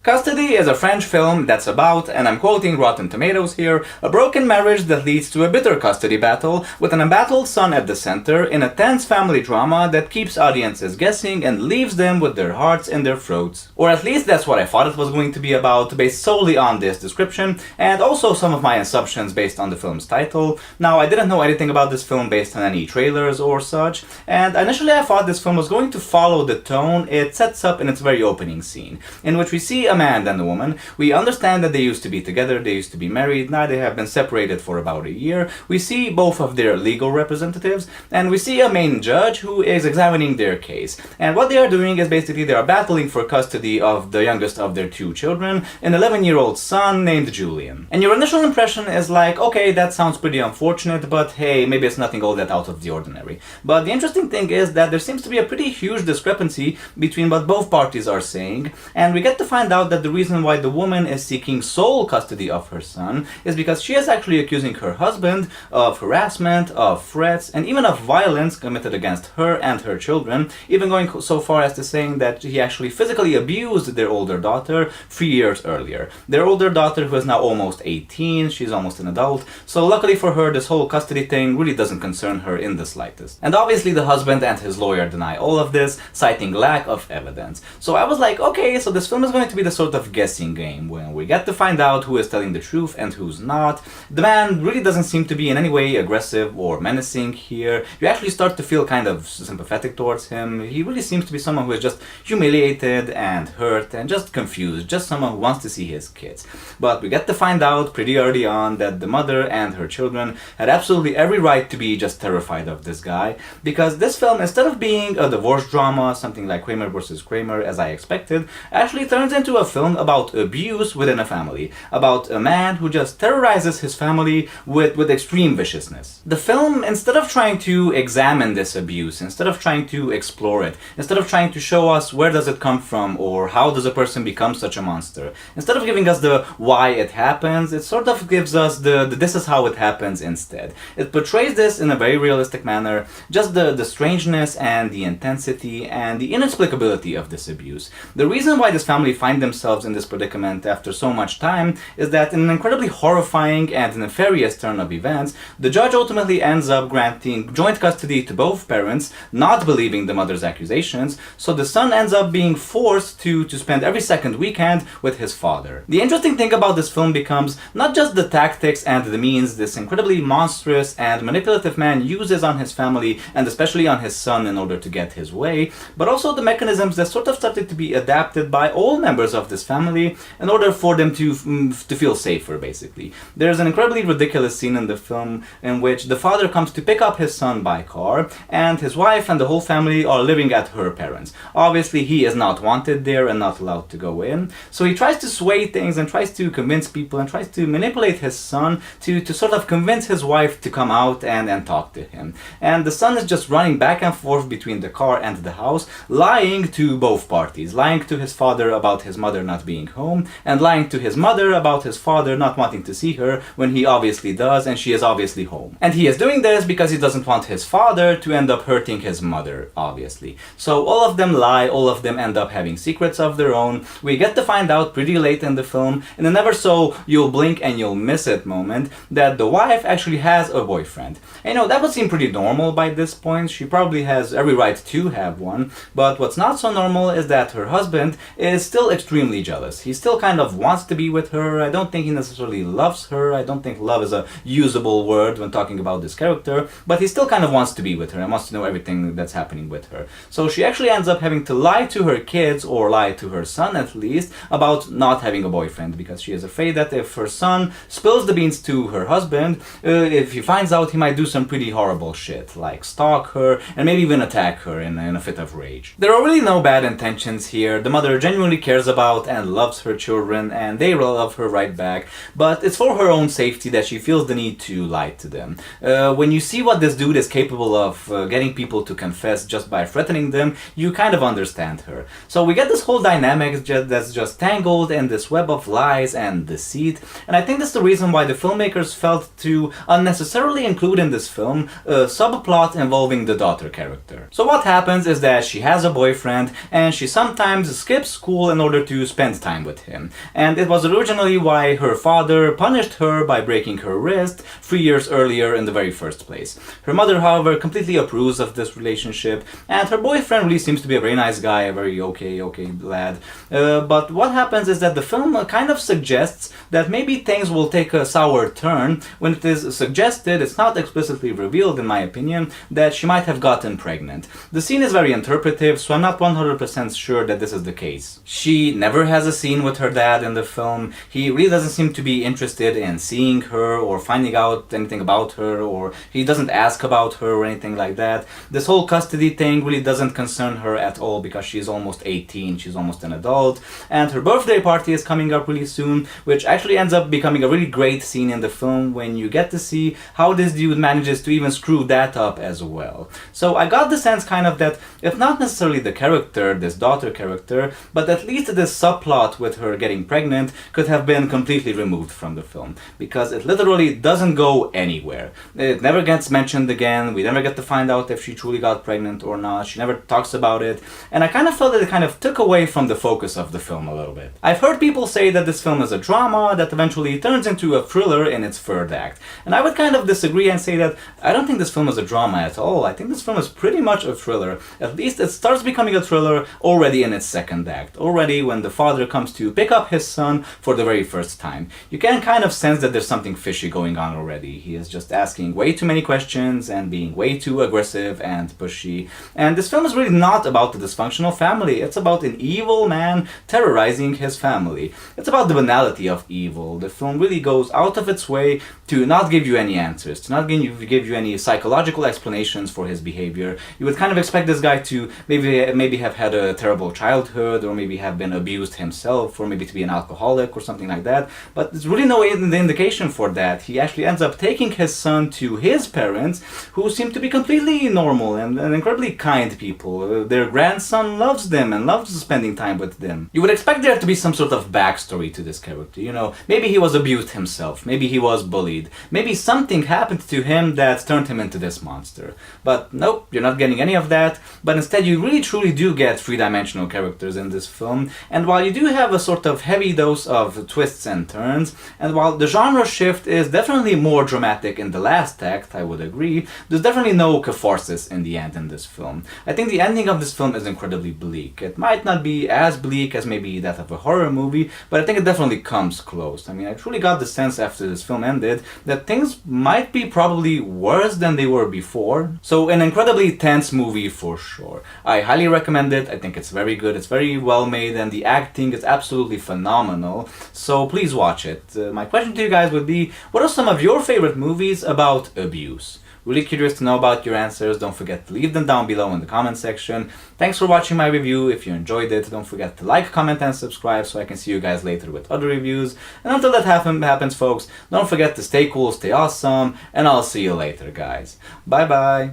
Custody is a French film that's about, and I'm quoting Rotten Tomatoes here, a broken marriage that leads to a bitter custody battle with an embattled son at the center in a tense family drama that keeps audiences guessing and leaves them with their hearts in their throats. Or at least that's what I thought it was going to be about, based solely on this description, and also some of my assumptions based on the film's title. Now, I didn't know anything about this film based on any trailers or such, and initially I thought this film was going to follow the tone it sets up in its very opening scene, in which we see a man and a woman. We understand that they used to be together, they used to be married, now they have been separated for about a year. We see both of their legal representatives, and we see a main judge who is examining their case. And what they are doing is basically they are battling for custody of the youngest of their two children, an 11-year-old son named Julian. And your initial impression is like, okay, that sounds pretty unfortunate, but hey, maybe it's nothing all that out of the ordinary. But the interesting thing is that there seems to be a pretty huge discrepancy between what both parties are saying, and we get to find out that the reason why the woman is seeking sole custody of her son is because she is actually accusing her husband of harassment, of threats, and even of violence committed against her and her children, even going so far as to saying that he actually physically abused their older daughter 3 years earlier. Their older daughter, who is now almost 18, she's almost an adult, so luckily for her, this whole custody thing really doesn't concern her in the slightest. And obviously the husband and his lawyer deny all of this, citing lack of evidence. So I was like, okay, so this film is going to be the sort of guessing game when we get to find out who is telling the truth and who's not. The man really doesn't seem to be in any way aggressive or menacing here. You actually start to feel kind of sympathetic towards him. He really seems to be someone who is just humiliated and hurt and just confused, just someone who wants to see his kids. But we get to find out pretty early on that the mother and her children had absolutely every right to be just terrified of this guy, because this film, instead of being a divorce drama, something like Kramer vs. Kramer as I expected, actually turns into a film about abuse within a family, about a man who just terrorizes his family with extreme viciousness. The film, instead of trying to examine this abuse, instead of trying to explore it, instead of trying to show us where does it come from or how does a person become such a monster, instead of giving us the why it happens, it sort of gives us the this is how it happens instead. It portrays this in a very realistic manner, just the strangeness and the intensity and the inexplicability of this abuse. The reason why this family find themselves in this predicament after so much time is that in an incredibly horrifying and nefarious turn of events, the judge ultimately ends up granting joint custody to both parents, not believing the mother's accusations, so the son ends up being forced to spend every second weekend with his father. The interesting thing about this film becomes not just the tactics and the means this incredibly monstrous and manipulative man uses on his family and especially on his son in order to get his way, but also the mechanisms that sort of started to be adapted by all members of this family in order for them to feel safer, basically. There's an incredibly ridiculous scene in the film in which the father comes to pick up his son by car, and his wife and the whole family are living at her parents'. Obviously, he is not wanted there and not allowed to go in, so he tries to sway things and tries to convince people and tries to manipulate his son to sort of convince his wife to come out and talk to him. And the son is just running back and forth between the car and the house, lying to both parties, lying to his father about his mother not being home, and lying to his mother about his father not wanting to see her when he obviously does and she is obviously home. And he is doing this because he doesn't want his father to end up hurting his mother, obviously. So all of them lie, all of them end up having secrets of their own. We get to find out pretty late in the film, in a never so you'll blink and you'll miss it moment, that the wife actually has a boyfriend. And you know, that would seem pretty normal by this point. She probably has every right to have one, but what's not so normal is that her husband is still extremely jealous. He still kind of wants to be with her. I don't think he necessarily loves her. I don't think love is a usable word when talking about this character, but he still kind of wants to be with her and wants to know everything that's happening with her. So she actually ends up having to lie to her kids, or lie to her son at least, about not having a boyfriend, because she is afraid that if her son spills the beans to her husband, if he finds out, he might do some pretty horrible shit, like stalk her and maybe even attack her in a fit of rage. There are really no bad intentions here. The mother genuinely cares about and loves her children, and they love her right back, but it's for her own safety that she feels the need to lie to them. When you see what this dude is capable of getting people to confess just by threatening them, you kind of understand her. So we get this whole dynamic that's just tangled in this web of lies and deceit, and I think that's the reason why the filmmakers felt to unnecessarily include in this film a subplot involving the daughter character. So what happens is that she has a boyfriend, and she sometimes skips school in order to to spend time with him. And it was originally why her father punished her by breaking her wrist 3 years earlier in the very first place. Her mother, however, completely approves of this relationship, and her boyfriend really seems to be a very nice guy, a very okay lad. But what happens is that the film kind of suggests that maybe things will take a sour turn when it is suggested, it's not explicitly revealed in my opinion, that she might have gotten pregnant. The scene is very interpretive, so I'm not 100% sure that this is the case. She never has a scene with her dad in the film. He really doesn't seem to be interested in seeing her or finding out anything about her, or he doesn't ask about her or anything like that. This whole custody thing really doesn't concern her at all because she's almost 18, she's almost an adult, and her birthday party is coming up really soon, which actually ends up becoming a really great scene in the film when you get to see how this dude manages to even screw that up as well. So I got the sense kind of that if not necessarily the character, this daughter character, but at least this subplot with her getting pregnant could have been completely removed from the film, because it literally doesn't go anywhere. It never gets mentioned again, we never get to find out if she truly got pregnant or not, she never talks about it, and I kind of felt that it kind of took away from the focus of the film a little bit. I've heard people say that this film is a drama that eventually turns into a thriller in its third act, and I would kind of disagree and say that I don't think this film is a drama at all. I think this film is pretty much a thriller. At least it starts becoming a thriller already in its second act, already when the father comes to pick up his son for the very first time. You can kind of sense that there's something fishy going on already. He is just asking way too many questions and being way too aggressive and pushy. And this film is really not about the dysfunctional family. It's about an evil man terrorizing his family. It's about the banality of evil. The film really goes out of its way to not give you any answers, to not give you any psychological explanations for his behavior. You would kind of expect this guy to maybe have had a terrible childhood, or maybe have been abused himself, or maybe to be an alcoholic or something like that, but there's really no indication for that. He actually ends up taking his son to his parents, who seem to be completely normal and incredibly kind people. Their grandson loves them and loves spending time with them. You would expect there to be some sort of backstory to this character, you know, maybe he was abused himself, maybe he was bullied, maybe something happened to him that turned him into this monster. But nope, you're not getting any of that, but instead you really truly do get three-dimensional characters in this film, and while you do have a sort of heavy dose of twists and turns, and while the genre shift is definitely more dramatic in the last act, I would agree, there's definitely no catharsis in the end in this film. I think the ending of this film is incredibly bleak. It might not be as bleak as maybe that of a horror movie, but I think it definitely comes close. I mean, I truly got the sense after this film ended that things might be probably worse than they were before. So an incredibly tense movie for sure. I highly recommend it. I think it's very good, it's very well made, and the acting is absolutely phenomenal. So please watch it. My question to you guys would be, what are some of your favorite movies about abuse? Really curious to know about your answers. Don't forget to leave them down below in the comment section. Thanks for watching my review. If you enjoyed it, don't forget to like, comment, and subscribe so I can see you guys later with other reviews. And until that happens, folks, don't forget to stay cool, stay awesome, and I'll see you later, guys. Bye bye.